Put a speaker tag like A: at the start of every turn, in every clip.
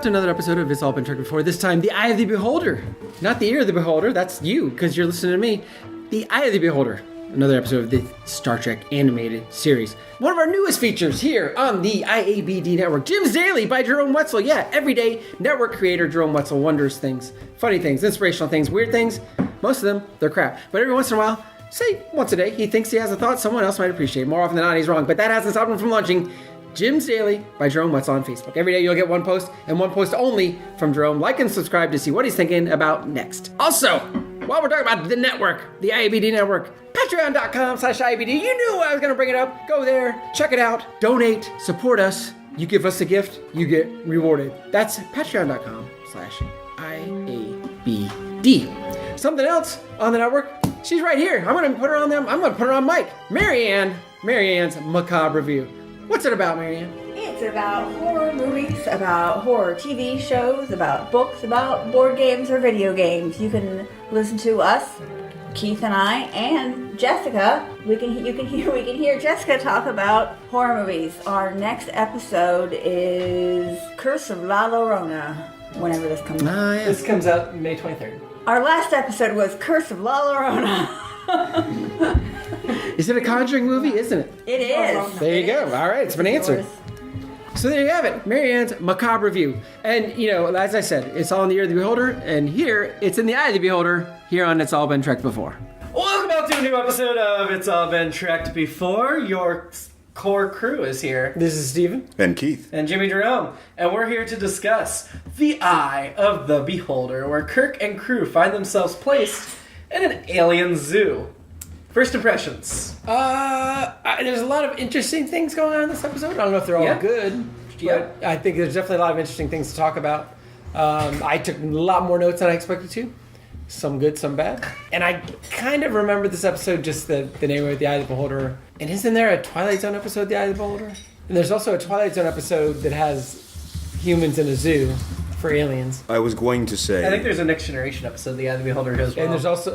A: to another episode of It's All Been Tricked Before. This time, the Eye of the Beholder. Not the ear of the beholder, that's you, because you're listening to me. The Eye of the Beholder. Another episode of the Star Trek animated series. One of our newest features here on the IABD network. Jim's Daily by Jerome Wetzel. Yeah, everyday network creator Jerome Wetzel wonders things. Funny things, inspirational things, weird things. Most of them, they're crap. But every once in a while, say once a day, he thinks he has a thought someone else might appreciate. More often than not, he's wrong. But that hasn't stopped him from launching Jim's Daily by Jerome Wetzel on Facebook. Every day you'll get one post, and one post only from Jerome. Like and subscribe to see what he's thinking about next. Also, while we're talking about the network, the IABD network, patreon.com/IABD. You knew I was going to bring it up. Go there, check it out, donate, support us. You give us a gift, you get rewarded. That's patreon.com/IABD. Something else on the network. She's right here. I'm going to put her on them. I'm going to put her on mic. Marianne's Macabre Review. What's it about, Marianne?
B: It's about horror movies, about horror TV shows, about books, about board games or video games. You can listen to us, Keith and I, and Jessica. We can hear Jessica talk about horror movies. Our next episode is Curse of La Llorona, whenever this comes out.
A: Oh, yeah.
C: This comes out May 23rd.
B: Our last episode was Curse of La Llorona.
A: Is it a Conjuring movie? Isn't it?
B: It is.
A: There you go. All right, it's been answered. So there you have it, Marianne's Macabre Review. And, you know, as I said, it's all in the ear of the beholder, and here, it's in the eye of the beholder, here on It's All Been Trekked Before.
C: Welcome back to a new episode of It's All Been Trekked Before. Your core crew is here.
A: This is Steven.
D: And Keith.
C: And Jimmy-Jerome. And we're here to discuss The Eye of the Beholder, where Kirk and crew find themselves placed in an alien zoo. First impressions.
A: There's a lot of interesting things going on in this episode. I don't know if they're all good, but I think there's definitely a lot of interesting things to talk about. I took a lot more notes than I expected to. Some good, some bad. And I kind of remember this episode, just the name of it, The Eye of the Beholder. And isn't there a Twilight Zone episode, The Eye of the Beholder? And there's also a Twilight Zone episode that has humans in a zoo for aliens.
D: I was going to say...
C: I think there's a Next Generation episode, The Eye of the Beholder as well.
A: And there's also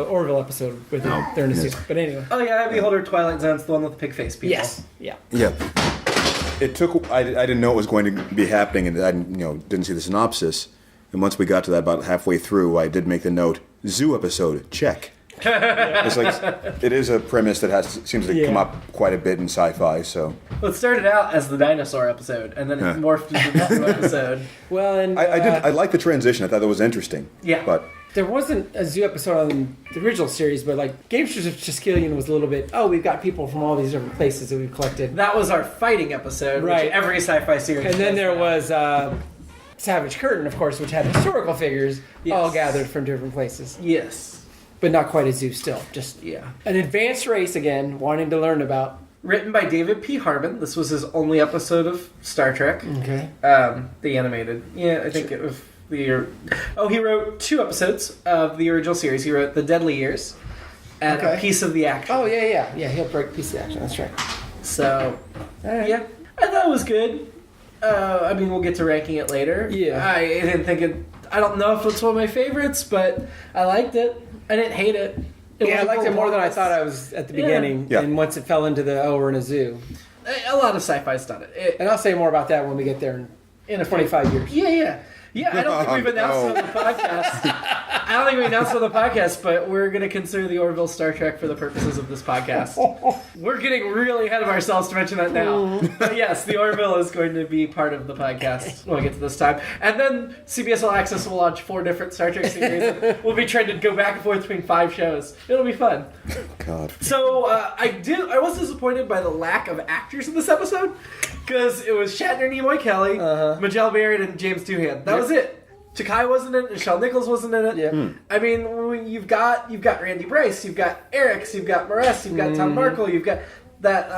A: an Orville episode where they're in a zoo. But anyway.
C: Oh yeah, Eye of the Beholder, Twilight Zone's the one with the pig face people.
A: Yes. Yeah.
D: Yeah. It took... I didn't know it was going to be happening, and I didn't see the synopsis. And once we got to that, about halfway through, I did make the note, zoo episode, check. It's like, it is a premise that seems to come up quite a bit in sci-fi, so...
C: Well, it started out as the dinosaur episode, and then it morphed into the zoo episode.
A: Well, and...
D: I liked the transition. I thought that was interesting.
C: Yeah.
D: But...
A: There wasn't a zoo episode on the original series, but like Gamesters of Triskelion was a little bit, we've got people from all these different places that we've collected.
C: That was our fighting episode,
A: right?
C: Which every sci-fi series.
A: And then there was Savage Curtain, of course, which had historical figures all gathered from different places.
C: Yes.
A: But not quite a zoo still. Just, an advanced race again, wanting to learn about.
C: Written by David P. Harmon. This was his only episode of Star Trek.
A: Okay.
C: The animated. Yeah, I think it was the year. Oh, he wrote 2 episodes of the original series. He wrote The Deadly Years and A Piece of the Action.
A: Oh, yeah. Yeah, he'll break a piece of the action. That's right.
C: So, yeah. I thought it was good. We'll get to ranking it later.
A: Yeah.
C: I didn't think it... I don't know if it's one of my favorites, but I liked it. I didn't hate it.
A: I liked it more than I thought I was at the beginning.
D: Yeah.
A: And once it fell into we're in a zoo.
C: A lot of sci-fi's done it.
A: And I'll say more about that when we get there in 25 years.
C: Yeah, I don't think we've announced it on the podcast. But we're going to consider the Orville Star Trek for the purposes of this podcast. We're getting really ahead of ourselves to mention that now. But yes, the Orville is going to be part of the podcast when we get to this time. And then CBS All Access will launch 4 different Star Trek series. We'll be trying to go back and forth between 5 shows. It'll be fun.
D: God.
C: So I was disappointed by the lack of actors in this episode, because it was Shatner, Nimoy Kelly, Majel Barrett, and James Doohan. That was it. Takai wasn't in it. Nichelle Nichols wasn't in it.
A: Yeah.
C: I mean, you've got Randy Bryce, you've got Erics, you've got Moress, you've got Tom Markle, you've got that.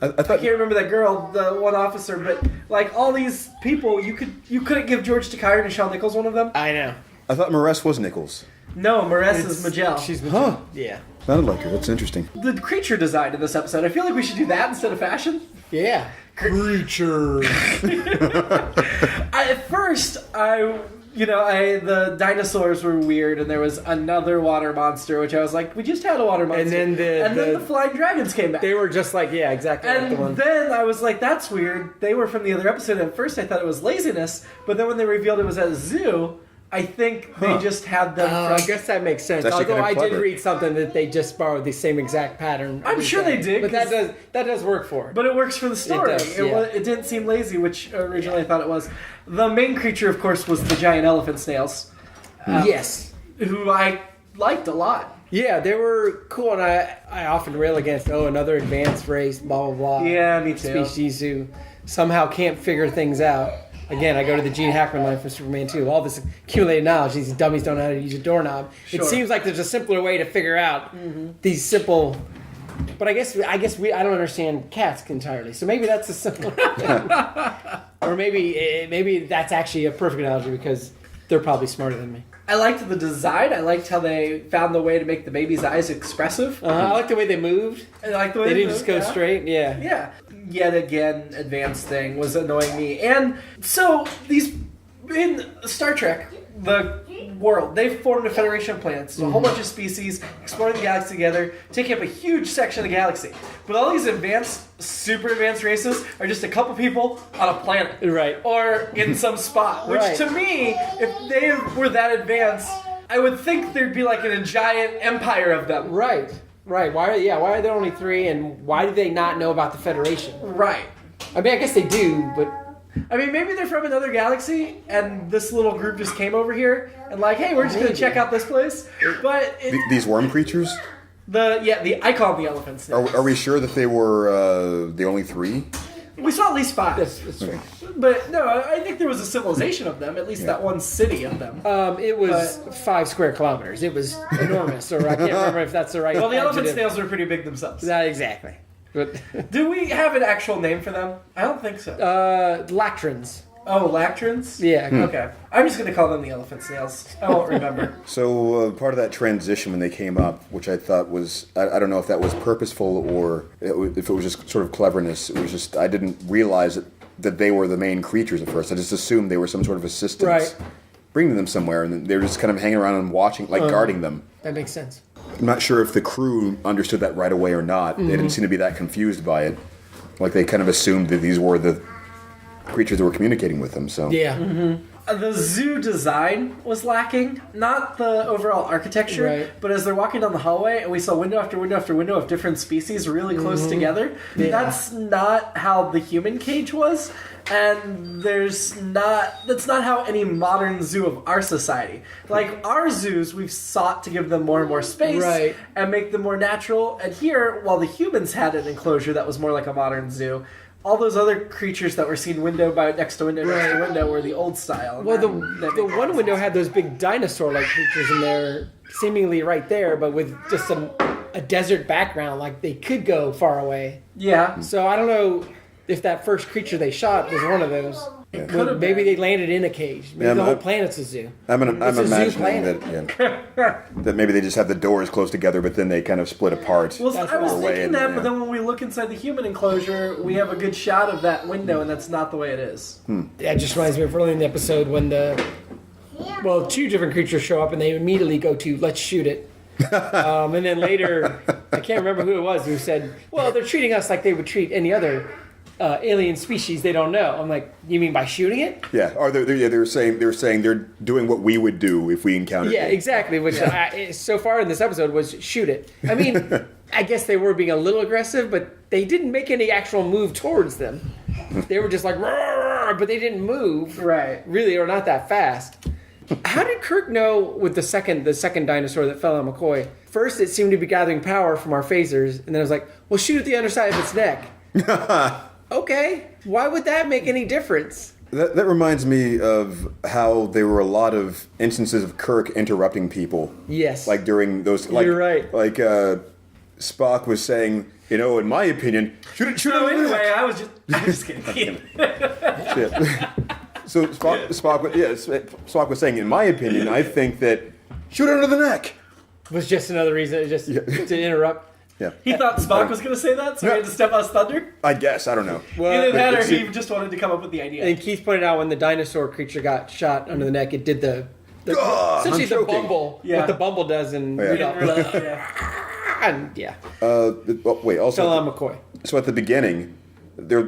C: I can't remember that girl, the one officer, but like all these people, you couldn't give George Takai or Nichelle Nichols one of them.
A: I know.
D: I thought Moress was Nichols.
C: No, Moress is Majel.
A: She's Majel.
D: Huh.
A: Yeah.
D: Sounded like her. That's interesting.
C: The creature design in this episode, I feel like we should do that instead of fashion.
A: Yeah. Creature.
C: At first, I The dinosaurs were weird, and there was another water monster, which I was like, we just had a water monster.
A: And then
C: the flying dragons came back.
A: They were just like, yeah, exactly.
C: And
A: like the one.
C: then I was like, that's weird. They were from the other episode. At first I thought it was laziness, but then when they revealed it was at a zoo, I think they just had them
A: I guess that makes sense.
D: That's
A: Although
D: actually kinda
A: I did
D: clever.
A: read something that they just borrowed the same exact pattern.
C: I'm sure they did,
A: But that does work for it.
C: But it works for the story.
A: does, yeah.
C: It didn't seem lazy, which originally I thought it was. The main creature, of course, was the giant elephant snails.
A: Yes.
C: Who I liked a lot.
A: Yeah, they were cool, and I often rail against, another advanced race, blah, blah, blah.
C: Yeah, me too.
A: Species who somehow can't figure things out. Again, I go to the Gene Hackman line from Superman 2. All this accumulated knowledge, these dummies don't know how to use a doorknob.
C: Sure.
A: It seems like there's a simpler way to figure out these simple... But I guess I don't understand cats entirely, so maybe that's a simple or maybe that's actually a perfect analogy because they're probably smarter than me.
C: I liked the design. I liked how they found the way to make the baby's eyes expressive.
A: I like the way they moved.
C: I liked the way
A: They didn't
C: moved,
A: just go straight. Yeah.
C: Yeah. Yet again, advanced thing was annoying me. And so these in Star Trek, the world, they formed a federation of planets, a whole bunch of species exploring the galaxy together, taking up a huge section of the galaxy. But all these super advanced races are just a couple people on a planet,
A: Right.
C: or in some spot. Which
A: Right.
C: to me, if they were that advanced, I would think there'd be like a giant empire of them.
A: Right. Why are there only 3, and why do they not know about the Federation?
C: Right.
A: I mean, I guess they do, but
C: I mean, maybe they're from another galaxy, and this little group just came over here and like, hey, we're just gonna check out this place. But
D: These worm creatures?
C: I call them the elephant snails.
D: Are we sure that they were the only 3?
C: We saw at least 5.
A: that's right.
C: But no, I think there was a civilization of them, at least that one city of them.
A: It was 5 square kilometers. It was enormous, or I can't remember if that's the right.
C: Well, the elephant
A: adjective.
C: snails were pretty big themselves.
A: Not exactly. But
C: Do we have an actual name for them? I don't think so.
A: lactrons.
C: Oh, lactrons?
A: Yeah.
C: Okay. I'm just going to call them the elephant snails. I won't remember.
D: So part of that transition when they came up, which I thought was, I don't know if that was purposeful or if it was just sort of cleverness. It was just, I didn't realize that they were the main creatures at first. I just assumed they were some sort of assistants.
A: Right.
D: Bringing them somewhere, and they were just kind of hanging around and watching, like guarding them.
A: That makes sense.
D: I'm not sure if the crew understood that right away or not. They didn't seem to be that confused by it. Like they kind of assumed that these were the creatures that were communicating with them. So
A: Yeah.
C: The zoo design was lacking, not the overall architecture,
A: Right.
C: but as they're walking down the hallway and we saw window after window after window of different species really close together, that's not how the human cage was, and that's not how any modern zoo of our society. Like our zoos, we've sought to give them more and more space
A: Right.
C: and make them more natural, and here, while the humans had an enclosure that was more like a modern zoo, all those other creatures that were seen window by next to window next to window were the old style.
A: Well, the one window had those big dinosaur-like creatures in there, seemingly right there, but with just a desert background, like they could go far away.
C: Yeah.
A: So I don't know if that first creature they shot was one of those.
C: It
A: Well,
C: could've
A: maybe
C: been.
A: they landed in a cage. Maybe
D: Yeah,
A: the whole
D: but-
A: planet's a zoo.
D: I'm
A: It's a zoo
D: imagining
A: planet.
D: that maybe they just have the doors close together, but then they kind of split apart.
C: Well,
A: That's
C: I was
A: far
D: away
C: thinking
D: and-
C: that,
D: yeah.
C: but then when we look inside the human enclosure, we have a good shot of that window, and that's not the way it is.
A: That just reminds me of early in the episode when two different creatures show up and they immediately go to, let's shoot it. And then later, I can't remember who it was who said, well, they're treating us like they would treat any other alien species they don't know. I'm like, you mean by shooting it?
D: Yeah, or they were saying they're doing what we would do if we encountered
A: Yeah,
D: it.
A: exactly. Which so far in this episode was shoot it. I mean, I guess they were being a little aggressive, but they didn't make any actual move towards them. They were just like, "Roar," but they didn't move.
C: Right.
A: Really, or not that fast. How did Kirk know with the second dinosaur that fell on McCoy? First, it seemed to be gathering power from our phasers, and then I was like, well, shoot at the underside of its neck. Okay, why would that make any difference?
D: That reminds me of how there were a lot of instances of Kirk interrupting people.
A: Yes.
D: Like during those. Like,
A: You're right.
D: Like Spock was saying, in my opinion, shoot it.
C: So anyway, I was just kidding.
D: So Spock was saying, in my opinion, I think that shoot it under the neck.
A: Was just another reason just to interrupt.
D: Yeah.
C: He thought Spock was going to say that, so he had to step on his thunder.
D: I guess. I don't know.
C: Either that, or
D: it's-
C: he just wanted to come up with the idea.
A: And Keith pointed out when the dinosaur creature got shot under the neck, it did the essentially
D: I'm
A: the
D: choking.
A: bumble.
C: Yeah.
A: What the bumble does in
D: Yeah.
A: Rudolph.
C: Yeah.
A: And yeah,
D: Wait. Also,
A: Fell on McCoy.
D: so at the beginning, they're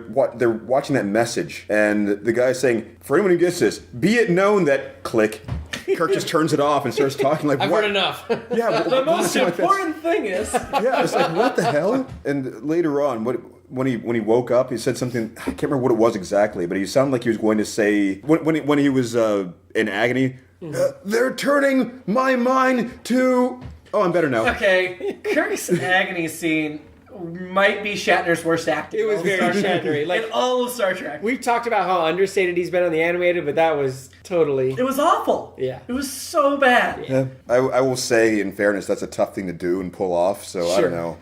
D: watching that message, and the guy's saying, "For anyone who gets this, be it known that click." Kirk just turns it off and starts talking like,
A: I've
D: "What?"
A: heard enough.
D: Yeah,
C: The most
D: something like this.
C: important thing is...
D: Yeah, it's like, what the hell? And later on, when he woke up, he said something. I can't remember what it was exactly, but he sounded like he was going to say when he was in agony. They're turning my mind to. Oh, I'm better now.
C: Okay, Kirk's agony scene might be Shatner's worst acting.
A: It was very Shatnery. Like,
C: in all of Star Trek.
A: we've talked about how understated he's been on the animated, but that was totally.
C: It was awful.
A: Yeah.
C: It was so bad.
D: Yeah. I will say, in fairness, that's a tough thing to do and pull off. So I
A: Sure.
D: don't know.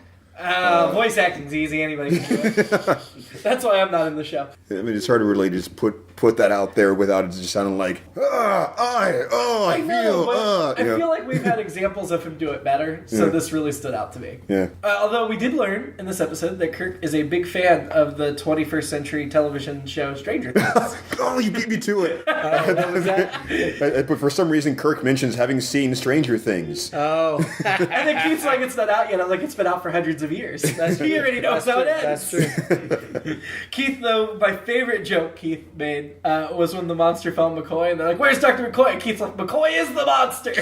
C: Voice acting's easy. Anybody can do it. That's why I'm not in the show.
D: I mean, it's hard to really just put that out there without it just sounding like I
C: know, but I
D: you know.
C: feel like we've had examples of him do it better, so
D: Yeah.
C: this really stood out to me.
D: Yeah.
C: Although we did learn in this episode that Kirk is a big fan of the 21st century television show Stranger Things.
D: Oh, you beat me to it.
A: What was that?
D: But for some reason, Kirk mentions having seen Stranger Things.
A: Oh,
C: And then Keith's like, it's not out yet. I'm like, it's been out for hundreds of years. He already knows how it ends.
A: That's true.
C: Keith, though, my favorite joke Keith made was when the monster found McCoy, and they're like, "Where's Dr. McCoy?" And Keith's like, "McCoy is the monster."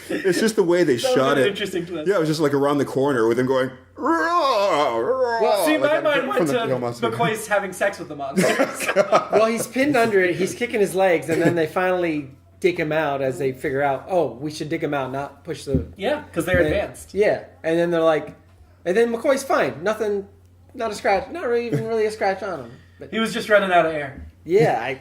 D: It's just the way they
C: That was
D: shot
C: an
D: it.
C: interesting twist.
D: Yeah, it was just like around the corner with him going. Well,
C: See, my mind went to McCoy's having sex with the monsters.
A: Well, he's pinned under it. He's kicking his legs, and then they finally dig him out as they figure out, oh, we should dig him out, not push the.
C: Yeah, because they're advanced.
A: Yeah, and then they're like, and then McCoy's fine. Nothing, not a scratch, not really, even really a scratch on him. But
C: He was just running out of air.
A: yeah,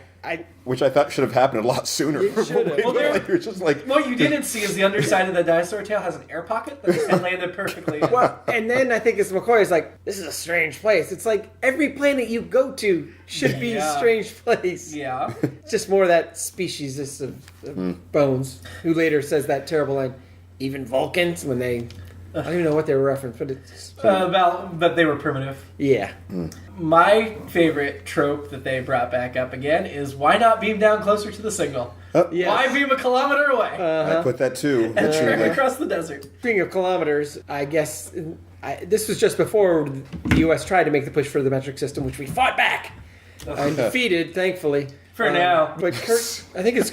D: Which I thought should have happened a lot sooner.
A: It should have.
C: Well, there-
D: You're just like.
C: What you didn't see is the underside of the dinosaur tail has an air pocket that just landed perfectly.
A: well, and then I think it's McCoy is like, this is a strange place. It's like every planet you go to should be a
C: Yeah.
A: strange place.
C: Yeah.
A: It's just more of that species of Bones, who later says that terrible line, even Vulcans, when they, I don't even know what they were referenced, but it's,
C: But they were primitive.
A: yeah.
C: My favorite trope that they brought back up again is why not beam down closer to the signal?
A: Yes.
C: Why beam a kilometer away
D: I put that too.
C: and trek
D: Actually.
C: across the desert?
A: Speaking of kilometers, I guess this was just before the U.S. tried to make the push for the metric system, which we fought back and defeated, thankfully.
C: For now.
A: But Kirk, I think it's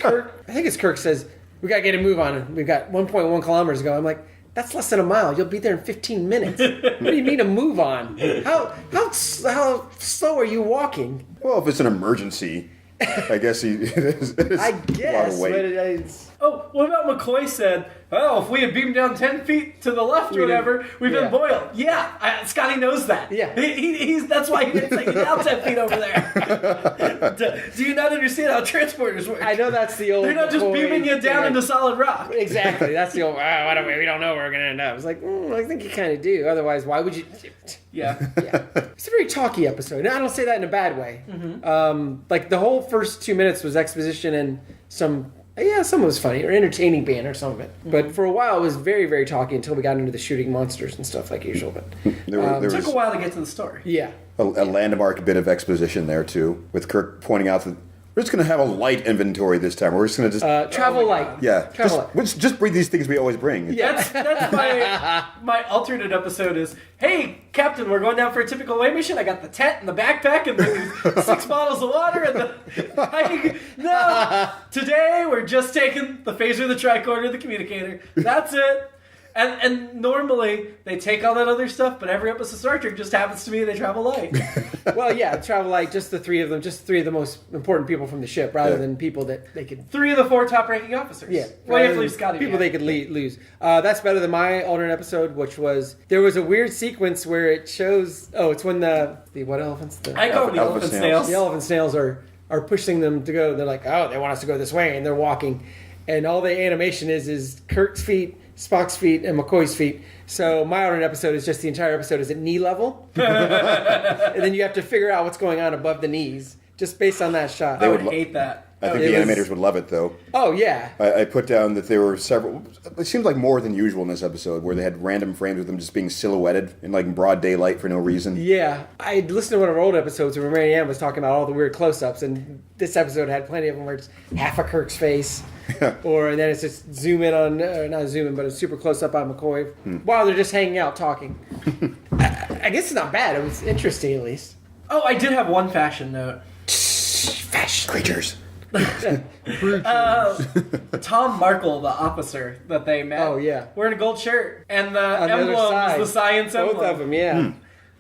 A: Kirk says, we got to get a move on it. We've got 1.1 kilometers to go. I'm like, that's less than a mile. You'll be there in 15 minutes. What do you mean a move on? How slow are you walking?
D: Well, if it's an emergency, I guess it is
A: I
D: a lot
A: guess,
D: of
A: but
D: weight.
A: it's...
C: Oh, what about McCoy said, oh, if we had beamed down 10 feet to the left or
A: We'd
C: whatever,
A: have-
C: we've
A: yeah.
C: been boiled. Yeah, Scotty knows that.
A: Yeah.
C: He's that's why he's taking down 10 feet over there. Do you not understand how transporters work?
A: I know that's the old...
C: They're not just
A: McCoy
C: beaming you down
A: thing.
C: into solid rock.
A: Exactly. That's the old, we don't know where we're going to end up. It's like, I think you kind of do. Otherwise, why would you...
C: Yeah.
A: Yeah. It's a very talky episode. And I don't say that in a bad way. Like, the whole first 2 minutes was exposition and some of it was funny or entertaining band or some of it. But for a while, it was very, very talky until we got into the shooting monsters and stuff like usual. But
D: There
C: It took
D: was
C: a while to get to the story.
A: yeah.
D: a landmark bit of exposition there too, with Kirk pointing out that we're just going to have a light inventory this time. We're just going to just
A: Travel
C: my
A: light.
C: God.
D: yeah,
A: Travel light.
D: just bring these things we always bring.
A: Yeah.
C: That's my alternate episode is, hey, Captain, we're going down for a typical away mission. I got the tent and the backpack and the 6 bottles of water and no, today we're just taking the phaser, the tricorder, the communicator. That's it. And normally they take all that other stuff, but every episode of Star Trek just happens to be they travel light.
A: Well, yeah, travel light, just the three of them, just three of the most important people from the ship, rather than people that they could...
C: 3 of the 4 top-ranking officers.
A: Yeah.
C: Well, you have
A: rather
C: to leave
A: than
C: Scotty
A: people
C: behind.
A: they could lose. That's better than my alternate episode, which was... There was a weird sequence where it shows... Oh, it's when the what elephants?
C: I call them the
D: Elephant
C: elephant
D: snails.
C: snails.
A: The elephant snails are pushing them to go. They're like, oh, they want us to go this way, and they're walking. And all the animation is Kirk's feet, Spock's feet, and McCoy's feet. So my alternate episode is just the entire episode is at knee level. And then you have to figure out what's going on above the knees, just based on that shot.
C: I would hate that.
D: I think
A: it
D: the
A: was-
D: animators would love it, though.
A: Oh, yeah.
D: I put down that there were several. It seems like more than usual in this episode, where they had random frames of them just being silhouetted in like broad daylight for no reason.
A: Yeah. I listened to one of our old episodes where Marianne was talking about all the weird close-ups, and this episode had plenty of them where it's half of Kirk's face, and then it's just zoom in on, not zoom in, but a super close-up on McCoy while they're just hanging out talking. I guess it's not bad. It was interesting, at least.
C: Oh, I did have one fashion note.
A: Fashion.
D: Creatures.
C: Tom Markle, the officer that they met.
A: Oh, yeah.
C: Wearing a gold shirt. And the
A: On the other
C: emblem
A: side.
C: was the science emblem.
A: Both of them, yeah.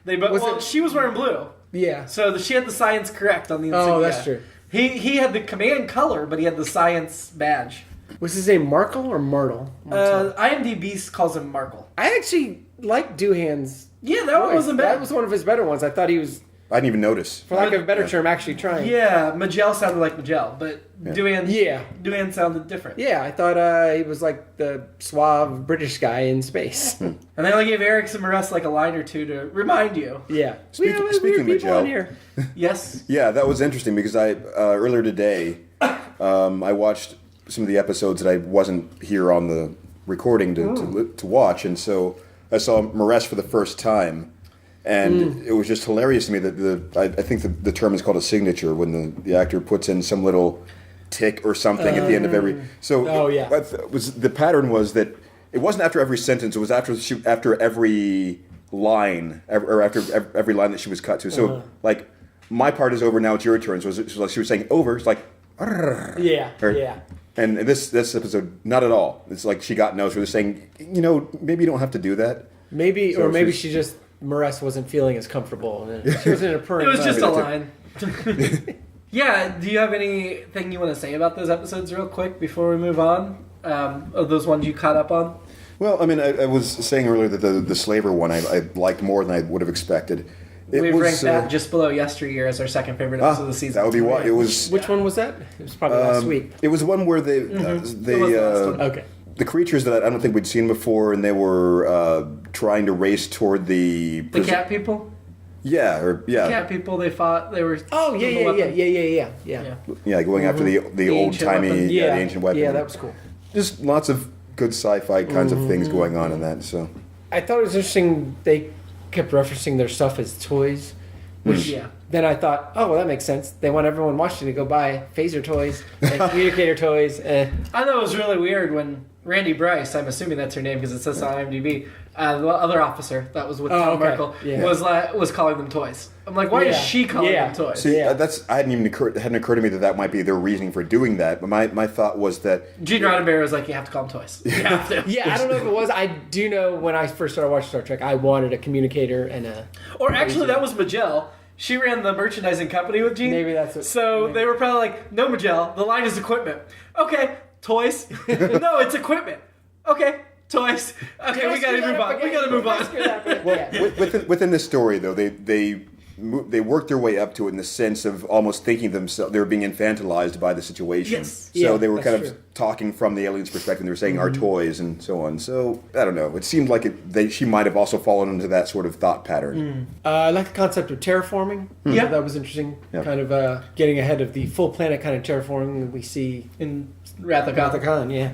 C: They both,
A: Was
C: well,
A: it-
C: she was wearing blue.
A: Yeah.
C: So she had the science correct on the insignia.
A: Oh, that's true.
C: He had the command color, but he had the science badge.
A: Was his name Markle or Martle?
C: IMDb calls him Markle.
A: I actually like Doohan's
C: Yeah, that one
A: voice.
C: wasn't bad.
A: That was one of his better ones. I thought he was,
D: I didn't even notice.
A: for lack of a better term, actually trying.
C: Yeah, Majel sounded like Majel, but Duan sounded different.
A: Yeah, I thought he was like the suave British guy in space.
C: And they only gave Eric and Maress like a line or two to remind you.
A: Yeah.
D: Speaking-
A: we have
D: speaking
A: weird
D: of
A: people on
D: Majel.
A: here.
C: Yes.
D: Yeah, that was interesting because I earlier today I watched some of the episodes that I wasn't here on the recording to watch, and so I saw Maress for the first time, and it was just hilarious to me that I think the term is called a signature when the actor puts in some little tick or something at the end of every. So
A: Oh, yeah.
D: The pattern was that it wasn't after every sentence; it was after every line or after every line that she was cut to. So like. My part is over now. It's your turn. So it was like she was saying over. It's like,
A: Yeah.
D: or-
A: Yeah.
D: And this episode, not at all. It's like she got no. She was saying, maybe you don't have to do that.
A: Maybe,
D: So
A: or maybe
D: she's-
A: she just, Maress wasn't feeling as comfortable. And she was in a purring
C: It was just a
A: mode.
C: line. Yeah, do you have anything you want to say about those episodes real quick before we move on? Of those ones you caught up on?
D: Well, I mean, I was saying earlier that the slaver one I liked more than I would have expected.
C: We've ranked that just below Yesteryear as our second favorite episode of the season.
D: That would be why it was.
A: Which one was that? It was probably last week.
D: It was one where they
C: It was the last one.
A: Okay.
D: the creatures that I don't think we'd seen before, and they were trying to race toward the
C: The cat people?
D: Yeah.
C: Cat people, they fought. They were.
A: Oh,
C: the
A: yeah,
C: weapon.
D: Yeah, going after the old
C: ancient
D: timey
C: weapon.
D: the ancient weapon.
A: Yeah, that was cool.
D: Just lots of good sci-fi kinds of things going on in that. So
A: I thought it was interesting they kept referencing their stuff as toys, which
C: Yeah.
A: then I thought, oh, well, that makes sense. They want everyone watching to go buy phaser toys and communicator toys.
C: I thought it was really weird when Randy Bryce, I'm assuming that's her name because it says on IMDb, the other officer that was with Tom
A: okay.
C: Merkel
A: Yeah.
C: was calling them toys. I'm like, why is
A: Yeah.
C: she calling
A: Yeah.
C: them toys?
D: see,
A: Yeah.
D: hadn't occurred to me that might be their reasoning for doing that. But my thought was that
C: Gene Roddenberry was like, you have to call them toys. You have to.
A: Yeah, I don't know if it was. I do know when I first started watching Star Trek, I wanted a communicator and a...
C: Or actually, that was Majel. She ran the merchandising company with Gene.
A: Maybe that's it.
C: So
A: Maybe.
C: they were probably like, no, Majel, the line is equipment. Okay, toys. No, it's equipment. Okay, toys. Okay, we gotta move on. We gotta move on.
A: Yeah.
D: within this story though, they worked their way up to it in the sense of almost thinking themselves they were being infantilized by the situation.
C: Yes.
D: So
A: Yeah,
D: they were
A: that's
D: kind of
A: true.
D: talking from the aliens' perspective. They were saying our toys and so on. So I don't know. It seemed like she might have also fallen into that sort of thought pattern.
A: I like the concept of terraforming.
C: Yeah.
A: That was interesting.
D: Yeah.
A: Kind of getting ahead of the full planet kind of terraforming that we see
C: In Wrath of
A: Gothic
C: God.
A: Con, yeah.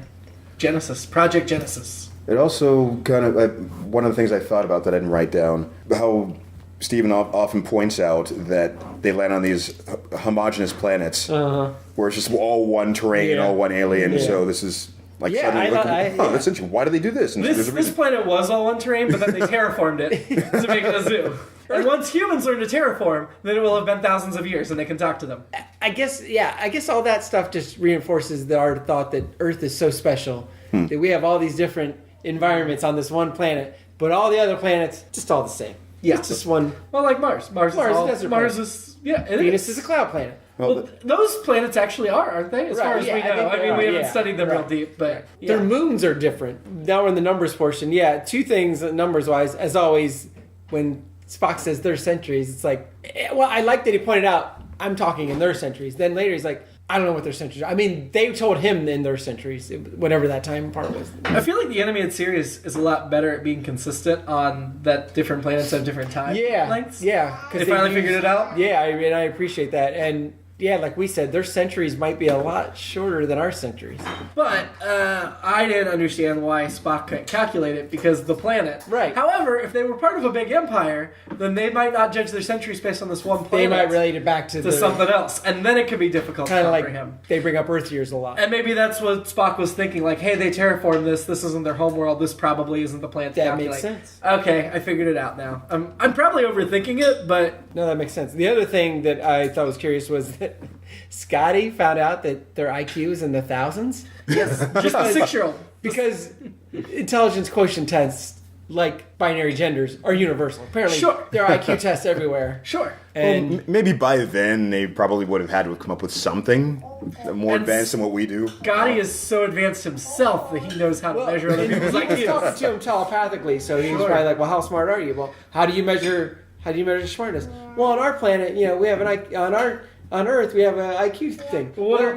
C: Genesis. Project Genesis.
D: It also kind of one of the things I thought about that I didn't write down, how Stephen often points out that they land on these homogeneous planets where it's just all one terrain,
A: Yeah.
D: all one alien.
A: Yeah.
D: So this is like
A: Yeah,
D: suddenly
A: I
D: looking,
A: thought-
D: that's interesting. Why do they do this? And there's a
C: This
D: reason.
C: planet was all one terrain, but then they terraformed it to make it a zoo. And once humans learn to terraform, then it will have been thousands of years and they can talk to them.
A: I guess all that stuff just reinforces our thought that Earth is so special that we have all these different environments on this one planet, but all the other planets just all the same.
C: Yeah.
A: It's just one.
C: Well, like Mars. Mars
A: Mars
C: is all,
A: is a desert
C: Mars
A: planet.
C: is yeah. It
A: Venus is a cloud planet.
C: Well, those planets actually are, aren't they? As
A: Right,
C: far as
A: yeah,
C: we
A: I
C: know.
A: think
C: I
A: they
C: mean, we
A: are,
C: haven't
A: yeah.
C: studied them real
A: Right.
C: deep, but
A: Their
C: yeah.
A: moons are different. Now we're in the numbers portion. Yeah, two things numbers wise. As always, when Spock says their centuries, it's like, well, I like that he pointed out, I'm talking in their centuries. Then later he's like, I don't know what their centuries are. I mean, they told him in their centuries, whatever that time part was.
C: I feel like the animated series is a lot better at being consistent on that different planets have different time
A: Yeah,
C: lengths.
A: yeah.
C: They finally figured it out?
A: Yeah, I appreciate that. And Yeah, like we said, their centuries might be a lot shorter than our centuries.
C: But I didn't understand why Spock couldn't calculate it because of the planet.
A: Right.
C: However, if they were part of a big empire, then they might not judge their centuries based on this one
A: They
C: planet.
A: might relate it back to
C: something else, and then it could be difficult to
A: kind of like
C: comprehend.
A: they bring up Earth years a lot.
C: And maybe that's what Spock was thinking, like, hey, they terraformed this. This isn't their homeworld. This probably isn't the planet to
A: That
C: calculate.
A: makes sense.
C: Okay, I figured it out now. I'm probably overthinking it, but
A: No, that makes sense. The other thing that I thought was curious was that Scotty found out that their IQ is in the thousands.
C: yes, just a 6-year-old.
A: Because intelligence quotient tests, like binary genders, are universal. Apparently,
C: Sure.
A: there are IQ tests everywhere.
C: Sure.
A: And
D: Well, maybe by then they probably would have had to come up with something more
C: And
D: advanced than what we do.
C: Gotti is so advanced himself that he knows how to measure other people's
A: he was talking
C: IQs.
A: to him telepathically, so he was
C: Sure.
A: probably like, "Well, how smart are you? Well, how do you measure smartness? Well, on our planet, we have on Earth we have an IQ thing.
C: What are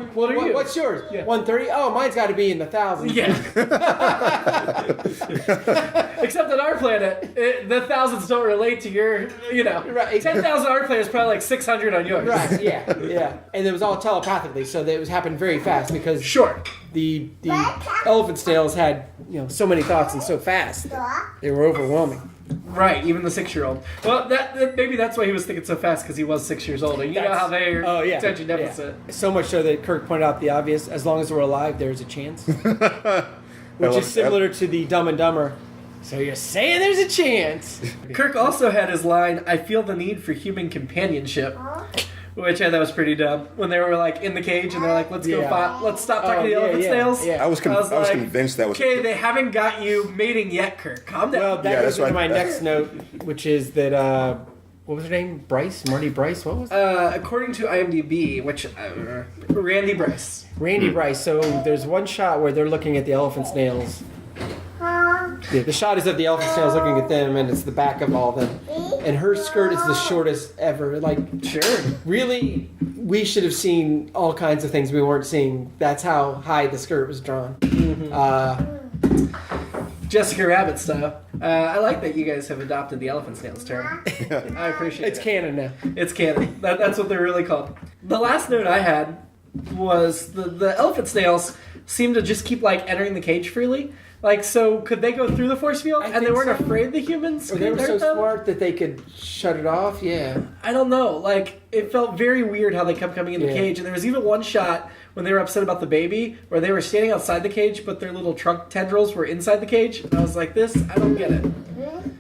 C: you?
A: What's yours?
C: Yeah.
A: 130. Oh, mine's got to be in the thousands.
C: Yeah. Except on our planet, the thousands don't relate to your,
A: Right.
C: 10,000 our planet is probably like 600 on yours.
A: Right. Yeah. And it was all telepathically, so that it was happening very fast because
C: Sure.
A: the elephant snails had so many thoughts and so fast they were overwhelming.
C: Right, even the 6-year-old. Well, that maybe that's why he was thinking so fast, because he was 6 years old. And you know how they're attention deficit.
A: Yeah. So much so that Kirk pointed out the obvious: as long as we're alive, there's a chance. Which is similar to the Dumb and Dumber. So you're saying there's a chance?
C: Kirk also had his line, "I feel the need for human companionship," which I thought was pretty dumb. When they were like in the cage and they're like, "Let's go, let's stop talking to the elephant snails."
A: Yeah.
D: I was convinced that was
C: okay. They haven't got you mating yet, Kirk. Calm down.
A: Well, that
D: Yeah,
A: goes
D: that's
A: into
D: right.
A: my next note, which is that what was her name? Marty Bryce. What was it?
C: According to IMDb, which Randy Bryce.
A: Randy Bryce. So there's one shot where they're looking at the elephant snails. Yeah, the shot is of the elephant snails looking at them, and it's the back of all of them. And her skirt is the shortest ever. Like,
C: Sure.
A: really, we should have seen all kinds of things we weren't seeing. That's how high the skirt was drawn.
C: Jessica Rabbit style. I like that you guys have adopted the elephant snails term. I appreciate
A: It's
C: it.
A: canon now.
C: It's canon. That's what they're really called. The last note I had was the elephant snails seem to just keep like entering the cage freely. Like, so could they go through the force field
A: I
C: and they
A: think
C: weren't
A: so.
C: afraid the humans
A: Or they
C: could
A: were so
C: hurt them?
A: smart that they could shut it off. Yeah.
C: I don't know. Like, it felt very weird how they kept coming in the
A: Yeah.
C: cage. And there was even one shot when they were upset about the baby where they were standing outside the cage, but their little trunk tendrils were inside the cage. And I was like, I don't get it.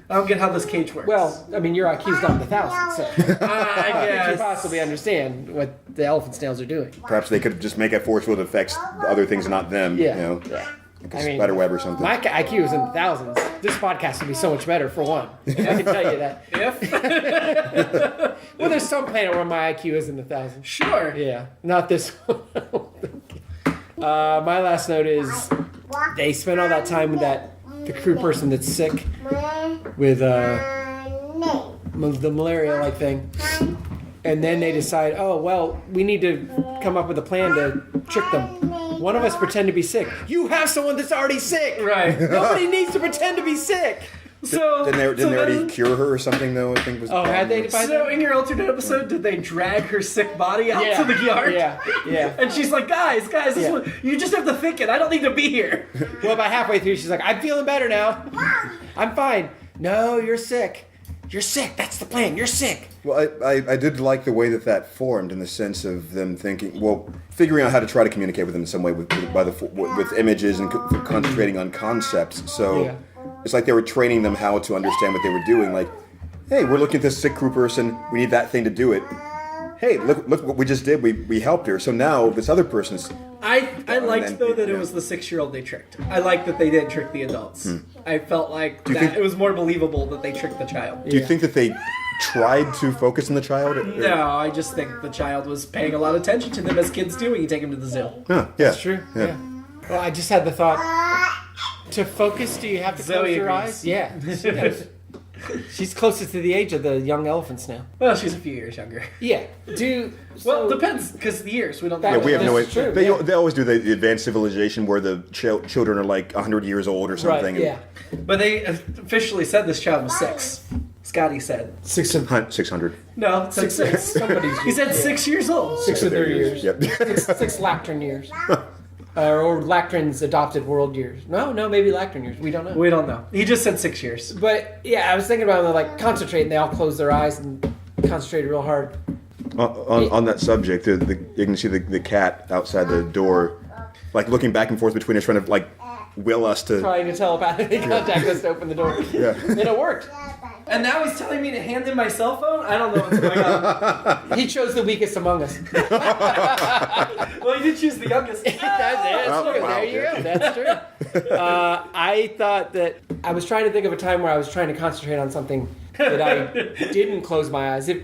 C: I don't get how this cage works.
A: Well, I mean, your IQ's not in the thousands, so
C: I
A: you
C: guess.
A: possibly understand what the elephant snails are doing.
D: Perhaps they could just make a force field that affects the other things, not them.
A: Yeah.
D: Like a
A: I mean,
D: spider web or something.
A: My IQ is in the thousands. This podcast would be so much better, for one. I can tell you that.
C: If?
A: Well, there's some planet where my IQ is in the thousands.
C: Sure.
A: Yeah, not this one. My last note is they spend all that time with the crew person that's sick with the malaria-like thing. And then they decide, oh, well, we need to come up with a plan to trick them. One of us pretend to be sick. You have someone that's already sick.
C: Right.
A: Nobody needs to pretend to be sick.
C: So
D: Didn't they already
C: then-
D: cure her or something, though? I think was. the
A: Oh, had they?
D: problem.
C: So in your alternate episode, did they drag her sick body out to the yard?
A: Yeah.
C: And she's like, guys, this
A: Yeah.
C: one, you just have to think it. I don't need to be here.
A: Well, about halfway through, she's like, I'm feeling better now. I'm fine. No, you're sick. You're sick. That's the plan. You're sick.
D: Well, I did like the way that formed in the sense of them thinking, figuring out how to try to communicate with them in some way with images and concentrating on concepts. So
A: Yeah.
D: it's like they were training them how to understand what they were doing. Like, hey, we're looking at this sick crew person. We need that thing to do it. Hey, look what we just did. We helped her. So now this other person's.
C: I liked,
D: then-
C: though, that it
D: yeah.
C: was the 6-year-old they tricked. I liked that they didn't trick the adults. I felt like
D: you think-
C: it was more believable that they tricked the child.
D: Do you think that they tried to focus on the child?
C: No, I just think the child was paying a lot of attention to them as kids do when you take them to the zoo.
D: Huh, yeah.
A: That's true. Yeah. Well, I just had the thought. To focus, do you have to close
C: Zoe
A: your
C: agrees.
A: eyes? Yeah. She does. She's closest to the age of the young elephants now.
C: Well, she's a few years younger.
A: Yeah.
C: Well, it depends, because the years, we don't know.
D: Yeah, we have no
A: That's
D: idea.
A: true,
D: They always do the advanced civilization where the children are like 100 years old or
A: Right,
D: something.
A: yeah.
C: But they officially said this child was 6. It's Scotty said.
D: 600.
C: No, it said six.
A: Somebody's
C: He said 6 years old.
A: 6 of their years.
D: Yep.
A: Six Lactern years. Or Lactern's adopted world years. No, maybe Lactern years. We don't know.
C: We don't know. He just said 6 years.
A: But yeah, I was thinking about them, like concentrate, and they all closed their eyes and concentrated real hard.
D: On that subject, you can see the cat outside the door, like looking back and forth between us, trying to like will us to
A: Trying to telepathically contact us to open the door.
D: Yeah.
A: And it worked.
C: And now he's telling me to hand him my cell phone? I don't know what's going on.
A: He chose the weakest among us.
C: Well, he did choose the youngest.
A: That's
D: Oh,
A: true.
D: wow.
A: There you go. That's true. I thought that I was trying to think of a time where I was trying to concentrate on something that I didn't close my eyes. If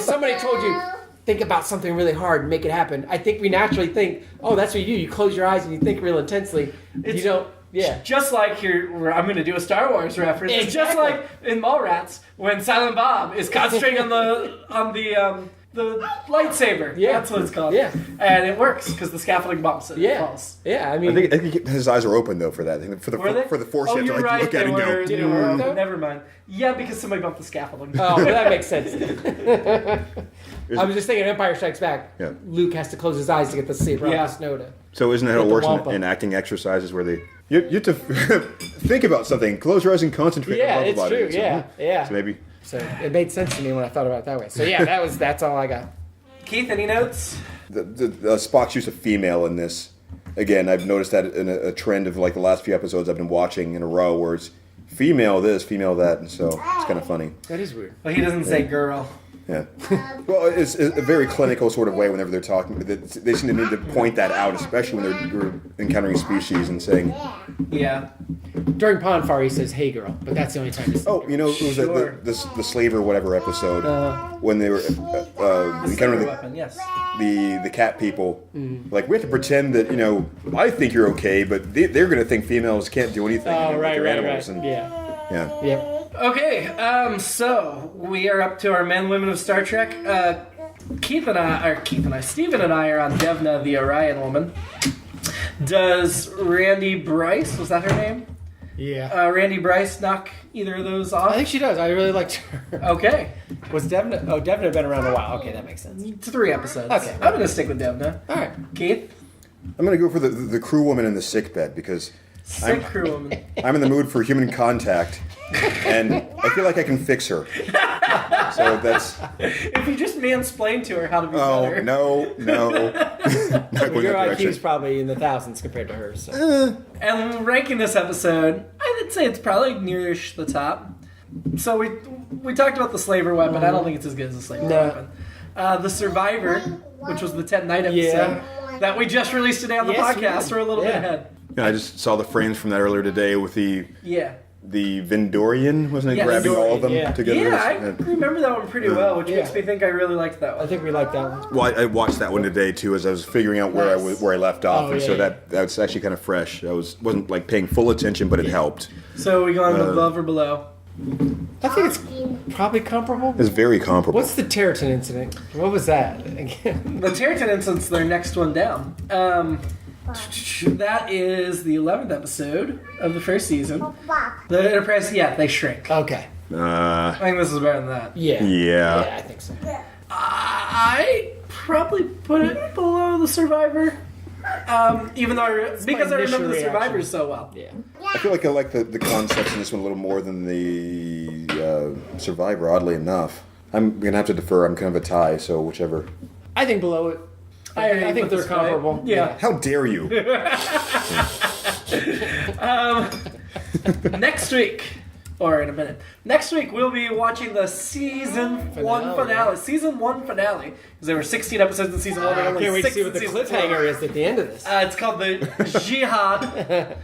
A: somebody told you think about something really hard and make it happen, I think we naturally think, oh, that's what you do. You close your eyes and you think real intensely. You don't. Yeah.
C: Just like here, where I'm going to do a Star Wars reference. It's just
A: Exactly.
C: like in Mallrats when Silent Bob is concentrating on the lightsaber.
A: Yeah.
C: That's what it's called.
A: Yeah.
C: And it works because the scaffolding bombs it
A: Yeah.
C: falls.
A: Yeah. I
D: I
A: mean,
D: think his eyes are open though for that. I think for the
C: Were they?
D: force,
C: Oh,
D: you have to
C: you're
D: like
C: right.
D: look at it and
C: They
D: go.
C: were-
A: Did it work, though?
C: Never mind. Yeah, because somebody bumped the scaffolding.
A: oh, well, that makes sense. I was just thinking Empire Strikes Back.
D: Yeah.
A: Luke has to close his eyes to get the saber
C: Yeah.
A: off the snow to...
D: So isn't that how it
A: With the
D: works
A: wampa.
D: in acting exercises where you have to think about something, close your eyes and concentrate.
A: Yeah,
D: on
A: it's
D: about
A: true.
D: it. So,
A: Yeah.
D: So maybe.
A: So it made sense to me when I thought about it that way. So yeah, that's all I got.
C: Keith, any notes?
D: The Spock's use of female in this, again, I've noticed that in a trend of like the last few episodes I've been watching in a row where it's female this, female that, and so it's kind of funny.
A: That is weird.
C: Well, he doesn't say girl.
D: Yeah. Well, it's a very clinical sort of way whenever they're talking. They seem to need to point that out, especially when they're encountering species and saying,
C: Yeah.
A: During Ponfar, he says, "Hey, girl," but that's the only time.
D: oh, you know, it was
C: Sure.
D: the slave or whatever episode when they were encountering
C: Cyber
D: the,
C: weapon, yes.
D: the cat people. Like, we have to pretend that, I think you're okay, but they're going to think females can't do anything.
A: Oh, right.
D: they're animals. And,
A: Yeah.
D: yeah.
C: Okay, so we are up to our men, women of Star Trek. Stephen and I are on Devna, the Orion woman. Does Randy Bryce, was that her name?
A: Yeah.
C: Randy Bryce knock either of those
A: I
C: off?
A: think she does. I really liked her.
C: Okay,
A: Was Devna? Oh, Devna had been around a while. Okay, that makes sense.
C: 3 episodes.
A: Okay.
C: I'm going to stick with Devna.
A: All right.
C: Keith?
D: I'm going to go for the crew woman in the sick bed because
C: Sick crew woman.
D: I'm in the mood for human contact, and I feel like I can fix her. So that's...
C: If you just mansplain to her how to be
D: Oh,
C: better.
D: no. Not going
A: Your
D: that
A: IQ is
D: direction.
A: probably in the thousands compared to hers. So.
C: And ranking this episode, I would say it's probably nearish the top. So we talked about the slaver weapon. I don't think it's as good as the slaver
A: No.
C: weapon. The Survivor, which was the 10 Night episode
A: Yeah.
C: that we just released today on the
A: Yes, we
C: podcast.
A: did.
C: We're a little bit
A: Yeah.
C: ahead.
D: Yeah, I just saw the frames from that earlier today with the
C: Yeah.
D: Vindorian, wasn't it?
C: Yeah,
D: Grabbing all of them
A: Vindorian, yeah.
D: together.
C: Yeah, I remember that one pretty well, which
A: Yeah.
C: makes me think I really liked that
A: I
C: one.
A: think we like that one.
D: Well, I watched that one today too, as I was figuring out where
A: Nice.
D: where I left off,
A: Oh,
D: and
A: yeah,
D: so
A: yeah.
D: that's actually kind of fresh. I wasn't like paying full attention, but it helped.
C: So we going above or below?
A: I think it's probably comparable.
D: It's very comparable.
A: What's the Territon incident? What was that? Again?
C: The Territon incident's their next one down. That is the 11th episode of the first season. The Enterprise, they shrink.
A: Okay.
C: I think this is better than that.
A: Yeah.
D: Yeah.
A: Yeah, I think so.
C: I probably put it below the Survivor, even though because I
A: initial
C: remember the
A: reaction.
C: Survivors so well.
A: Yeah.
D: I feel like I like the concepts in this one a little more than the Survivor. Oddly enough, I'm gonna have to defer. I'm kind of a tie, so whichever.
A: I think below it. I think they're comparable.
C: Yeah.
D: How dare you?
C: Next week, or in a minute, next week we'll be watching the season 1 finale. Season 1 finale. Because there were 16 episodes in season 1. and
A: I
C: only
A: can't wait to
C: 6
A: see what the
C: in season
A: cliffhanger
C: 4.
A: is at the end of this.
C: It's called the Jihad.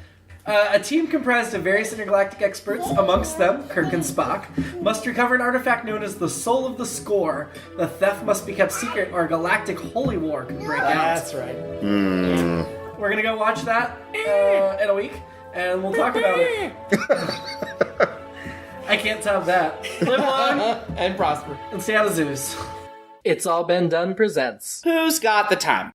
C: A team comprised of various intergalactic experts, amongst them Kirk and Spock, must recover an artifact known as the Soul of the Score. The theft must be kept secret, or a galactic holy war could break out.
A: That's right.
C: We're gonna go watch that in a week, and we'll talk about it. I can't top that. Live long
A: And prosper.
C: and stay out of zoos. It's All Been Done presents.
A: Who's got the time?